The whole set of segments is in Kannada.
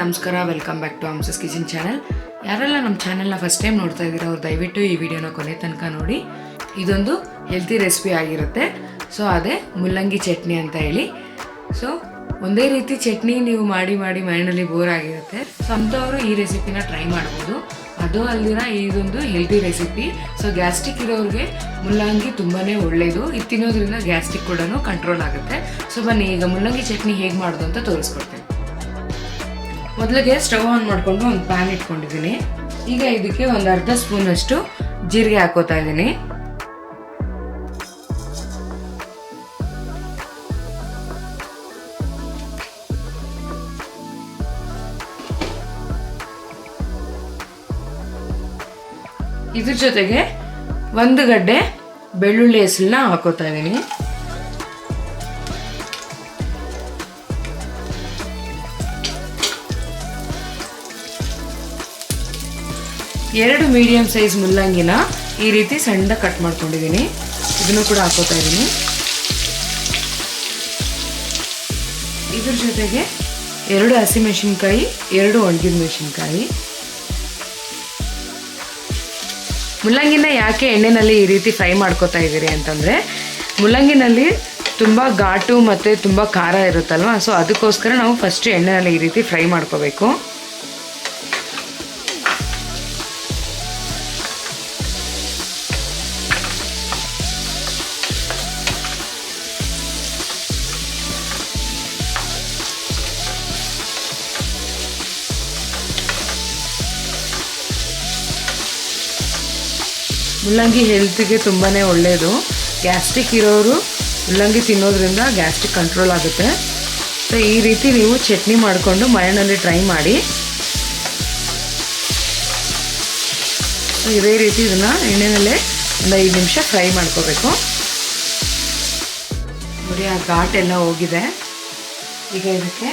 ನಮಸ್ಕಾರ, welcome back to Hamsa's kitchen channel. ಯಾರೆಲ್ಲ ನಮ್ಮ ಚಾನಲ್ನ ಫಸ್ಟ್ ಟೈಮ್ ನೋಡ್ತಾ ಇದ್ದೀರಾ ಅವ್ರು ದಯವಿಟ್ಟು ಈ ವಿಡಿಯೋನ ಕೊನೆ ತನಕ ನೋಡಿ. ಇದೊಂದು ಹೆಲ್ತಿ ರೆಸಿಪಿ ಆಗಿರುತ್ತೆ. ಸೊ ಅದೇ ಮುಲ್ಲಂಗಿ ಚಟ್ನಿ ಅಂತ ಹೇಳಿ. ಸೊ ಒಂದೇ ರೀತಿ ಚಟ್ನಿ ನೀವು ಮಾಡಿ ಮೈಂಡಲ್ಲಿ ಬೋರ್ ಆಗಿರುತ್ತೆ. ಸೊ ಅಂಥವರು ಈ ರೆಸಿಪಿನ ಟ್ರೈ ಮಾಡ್ಬೋದು. ಅದು ಅಲ್ದಿರ ಇದೊಂದು ಹೆಲ್ತಿ ರೆಸಿಪಿ. ಸೊ ಗ್ಯಾಸ್ಟ್ರಿಕ್ ಇರೋರಿಗೆ ಮುಲ್ಲಂಗಿ ತುಂಬಾ ಒಳ್ಳೆಯದು. ಇದು ತಿನ್ನೋದ್ರಿಂದ ಗ್ಯಾಸ್ಟ್ರಿಕ್ ಕೂಡ ಕಂಟ್ರೋಲ್ ಆಗುತ್ತೆ. ಸೊ ಬನ್ನಿ ಈಗ ಮುಲ್ಲಂಗಿ ಚಟ್ನಿ ಹೇಗೆ ಮಾಡೋದು ಅಂತ ತೋರಿಸ್ಕೊಡ್ತೇನೆ. ಮೊದಲಿಗೆ ಸ್ಟವ್ ಆನ್ ಮಾಡಿಕೊಂಡು ಒಂದು ಪ್ಯಾನ್ ಇಟ್ಕೊಂಡಿದ್ದೀನಿ. ಈಗ ಇದಕ್ಕೆ ಒಂದು ಅರ್ಧ ಸ್ಪೂನಷ್ಟು ಜೀರಿಗೆ ಹಾಕೋತಾ ಇದ್ದೀನಿ. ಇದ್ರ ಜೊತೆಗೆ ಒಂದು ಗಡ್ಡೆ ಬೆಳ್ಳುಳ್ಳಿ ಹೆಸರನ್ನ ಹಾಕೋತಾ ಇದ್ದೀನಿ. ಎರಡು ಮೀಡಿಯಂ ಸೈಜ್ ಮುಲ್ಲಂಗಿನ ಈ ರೀತಿ ಸಣ್ಣ ಕಟ್ ಮಾಡ್ಕೊಂಡಿದ್ದೀನಿ. ಇದನ್ನು ಕೂಡ ಹಾಕೋತಾ ಇದ್ದೀನಿ. ಇದ್ರ ಜೊತೆಗೆ 2 ಹಸಿಮೆಣಸಿನ್ಕಾಯಿ, 2 ಒಣಗಿದ ಮೆಣಸಿನ್ಕಾಯಿ. ಮುಲ್ಲಂಗಿನ ಯಾಕೆ ಎಣ್ಣೆನಲ್ಲಿ ಈ ರೀತಿ ಫ್ರೈ ಮಾಡ್ಕೋತಾ ಇದ್ದೀರಿ ಅಂತಂದರೆ, ಮುಲ್ಲಂಗಿನಲ್ಲಿ ತುಂಬ ಘಾಟು ಮತ್ತು ತುಂಬ ಖಾರ ಇರುತ್ತಲ್ವ. ಸೊ ಅದಕ್ಕೋಸ್ಕರ ನಾವು ಫಸ್ಟ್ ಎಣ್ಣೆನಲ್ಲಿ ಈ ರೀತಿ ಫ್ರೈ ಮಾಡ್ಕೋಬೇಕು. ಮುಲ್ಲಂಗಿ ಹೆಲ್ತಿಗೆ ತುಂಬಾ ಒಳ್ಳೆಯದು. ಗ್ಯಾಸ್ಟ್ರಿಕ್ ಇರೋರು ಮುಲ್ಲಂಗಿ ತಿನ್ನೋದ್ರಿಂದ ಗ್ಯಾಸ್ಟ್ರಿಕ್ ಕಂಟ್ರೋಲ್ ಆಗುತ್ತೆ. ಸೊ ಈ ರೀತಿ ನೀವು ಚಟ್ನಿ ಮಾಡಿಕೊಂಡು ಮನೆಯಲ್ಲಿ ಟ್ರೈ ಮಾಡಿ. ಸೊ ಇದೇ ರೀತಿ ಇದನ್ನು ಎಣ್ಣೆನಲ್ಲೇ ಒಂದು 5 ನಿಮಿಷ ಫ್ರೈ ಮಾಡ್ಕೋಬೇಕು. ನೋಡಿ, ಆ ಘಾಟೆಲ್ಲ ಹೋಗಿದೆ. ಈಗ ಇದಕ್ಕೆ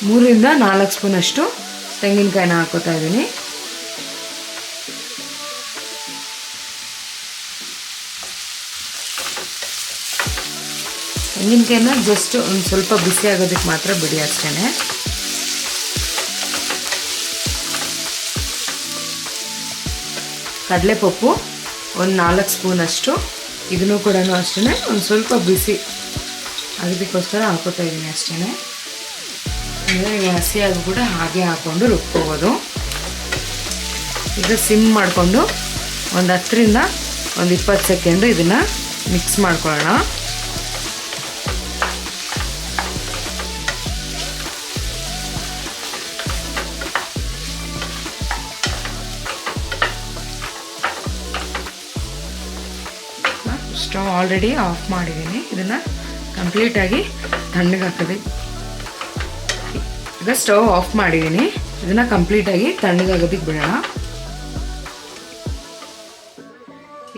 3ರಿಂದ 4 ಸ್ಪೂನಷ್ಟು ತೆಂಗಿನಕಾಯಿನ ಹಾಕೋತಾ ಇದ್ದೀನಿ. ತೆಂಗಿನಕಾಯಿನ ಜಸ್ಟ್ ಒಂದು ಸ್ವಲ್ಪ ಬಿಸಿ ಆಗೋದಕ್ಕೆ ಮಾತ್ರ ಬಿಡಿ ಅಷ್ಟೇ. ಕಡಲೆಪಪ್ಪು ಒಂದು 4 ಸ್ಪೂನಷ್ಟು, ಇದನ್ನು ಕೂಡ ಅಷ್ಟೇ ಒಂದು ಸ್ವಲ್ಪ ಬಿಸಿ ಆಗೋದಕ್ಕೋಸ್ಕರ ಹಾಕೋತಾ ಇದ್ದೀನಿ ಅಷ್ಟೇ. ಅಂದರೆ ಈಗ ಹಸಿಯಾಗಿ ಕೂಡ ಹಾಗೆ ಹಾಕ್ಕೊಂಡು ರುಬ್ಕೋಬೋದು. ಈಗ ಸಿಮ್ ಮಾಡಿಕೊಂಡು ಒಂದು 10ರಿಂದ 20 ಸೆಕೆಂಡು ಇದನ್ನು ಮಿಕ್ಸ್ ಮಾಡ್ಕೊಳ್ಳೋಣ. ಸ್ಟವ್ ಆಲ್ರೆಡಿ ಆಫ್ ಮಾಡಿದ್ದೀನಿ. ಇದನ್ನು ಕಂಪ್ಲೀಟಾಗಿ ತಣ್ಣಗೆ ಹಾಕಿದೆ. ಈಗ ಸ್ಟವ್ ಆಫ್ ಮಾಡಿದ್ದೀನಿ. ಇದನ್ನು ಕಂಪ್ಲೀಟಾಗಿ ತಣ್ಣಗಾಗೋದಕ್ಕೆ ಬಿಡೋಣ.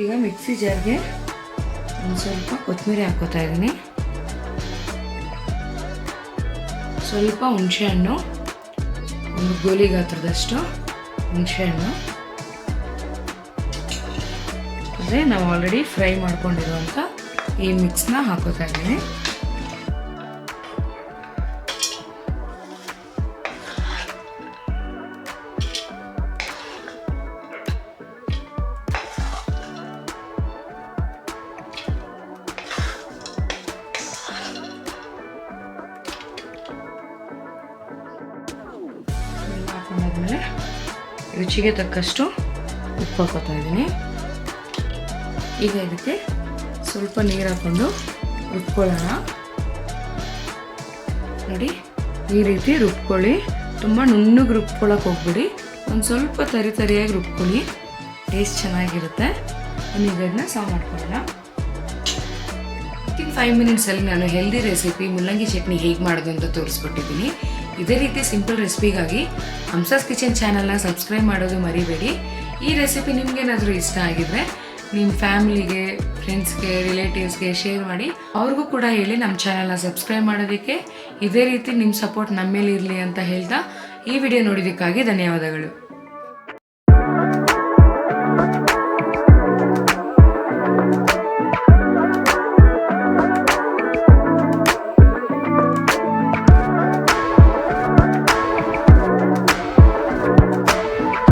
ಈಗ ಮಿಕ್ಸಿ ಜಾರ್ಗೆ ಒಂದು ಸ್ವಲ್ಪ ಕೊತ್ತಂಬರಿ ಹಾಕೋತಾ ಇದ್ದೀನಿ. ಸ್ವಲ್ಪ ಹುಣಸೆಹಣ್ಣು, ಒಂದು ಗೋಲಿ ಗಾತ್ರದಷ್ಟು ಹುಣಸೆಹಣ್ಣು, ಅದೇ ನಾವು ಆಲ್ರೆಡಿ ಫ್ರೈ ಮಾಡ್ಕೊಂಡಿರುವಂಥ ಈ ಮಿಕ್ಸ್ನ ಹಾಕೋತಾ ಇದ್ದೀನಿ. ಹಾಕೊಂಡಾದ್ಮೇಲೆ ರುಚಿಗೆ ತಕ್ಕಷ್ಟು ಉಪ್ಪು ಹಾಕೋತಾ ಇದ್ದೀನಿ. ಈಗ ಇದಕ್ಕೆ ಸ್ವಲ್ಪ ನೀರು ಹಾಕ್ಕೊಂಡು ರುಬ್ಕೊಳ್ಳೋಣ. ನೋಡಿ, ಈ ರೀತಿ ರುಬ್ಕೊಳ್ಳಿ. ತುಂಬ ನುಣ್ಣಗೆ ರುಬ್ಕೊಳ್ಳೋಕೆ ಹೋಗ್ಬಿಡಿ. ಒಂದು ಸ್ವಲ್ಪ ತರಿಯಾಗಿ ರುಬ್ಕೊಳ್ಳಿ, ಟೇಸ್ಟ್ ಚೆನ್ನಾಗಿರುತ್ತೆ. ಈಗ ಇದನ್ನ ಸರ್ವ್ ಮಾಡ್ಕೊಳ್ಳೋಣ. ವಿತಿನ್ 5 ಮಿನಿಟ್ಸಲ್ಲಿ ನಾನು ಹೆಲ್ದಿ ರೆಸಿಪಿ ಮುಲ್ಲಂಗಿ ಚಟ್ನಿ ಹೇಗೆ ಮಾಡೋದು ಅಂತ ತೋರಿಸ್ಕೊಟ್ಟಿದ್ದೀನಿ. ಇದೇ ರೀತಿ ಸಿಂಪಲ್ ರೆಸಿಪಿಗಾಗಿ ಹಂಸಸ್ ಕಿಚನ್ ಚಾನಲ್ನ ಸಬ್ಸ್ಕ್ರೈಬ್ ಮಾಡೋದು ಮರಿಬೇಡಿ. ಈ ರೆಸಿಪಿ ನಿಮಗೇನಾದರೂ ಇಷ್ಟ ಆಗಿದ್ರೆ ನಿಮ್ಮ ಫ್ಯಾಮಿಲಿಗೆ, ಫ್ರೆಂಡ್ಸ್ಗೆ, ರಿಲೇಟಿವ್ಸ್ಗೆ ಶೇರ್ ಮಾಡಿ. ಅವ್ರಿಗೂ ಕೂಡ ಹೇಳಿ ನಮ್ಮ ಚಾನಲ್ನ ಸಬ್ಸ್ಕ್ರೈಬ್ ಮಾಡೋದಕ್ಕೆ. ಇದೇ ರೀತಿ ನಿಮ್ಮ ಸಪೋರ್ಟ್ ನಮ್ಮ ಮೇಲೆ ಇರಲಿ ಅಂತ ಹೇಳ್ತಾ ಈ ವಿಡಿಯೋ ನೋಡಿದ್ದಕ್ಕಾಗಿ ಧನ್ಯವಾದಗಳು.